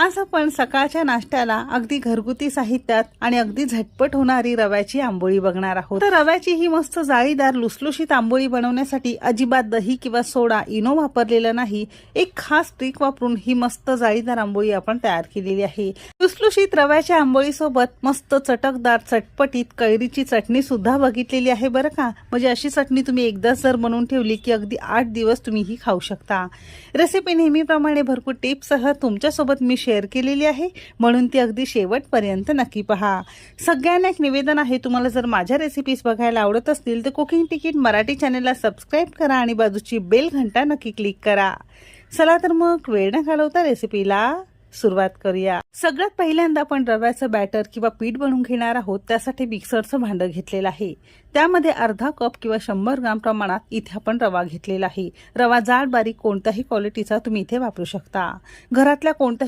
आज आपण सकाळच्या नाश्त्याला अगदी घरगुती साहित्यात आणि अगदी झटपट होणारी रव्याची आंबोळी बघणार आहोत। तर रव्याची ही मस्त जाळीदार लुसलुशीत आंबोळी बनवण्यासाठी अजिबात दही किंवा सोडा इनो वापरलेला नाही। एक खास ट्रिक वापरून ही मस्त जाळीदार आंबोळी आपण तयार केलेली आहे। लुसलुशीत रव्याच्या आंबोळी सोबत मस्त चटकदार चटपटीत कैरीची चटणी सुद्धा बघितलेली आहे बरं का। म्हणजे अशी चटणी तुम्ही एकदाच जर बनवून ठेवली की अगदी 8 दिवस तुम्ही ही खाऊ शकता। रेसिपी नेहमीप्रमाणे भरपूर टिप्ससह तुमच्या सोबत मी शेअर केलेली आहे, म्हणून ती अगदी शेवटपर्यंत नक्की पहा। सगळ्यांना एक निवेदन आहे, तुम्हाला जर माझ्या रेसिपीज बघायला आवडत असतील तर कुकिंग तिकीट मराठी चॅनलला सबस्क्राइब करा आणि बाजूची बेल घंटा नक्की क्लिक करा। चला तर मग वेळ न घालवता रेसिपीला सुरुवात करूया। सगळ्यात पहिल्यांदा आपण रव्याचं बॅटर किंवा पीठ बनवून घेणार आहोत। त्यासाठी मिक्सरचं भांडं घेतलेलं आहे। त्यामध्ये अर्धा कप किंवा 100 ग्राम प्रमाणात इथे आपण रवा घेतलेला आहे। रवा जाड बारीक कोणत्याही क्वालिटीचा तुम्ही इथे वापरू शकता। घरातल्या कोणत्याही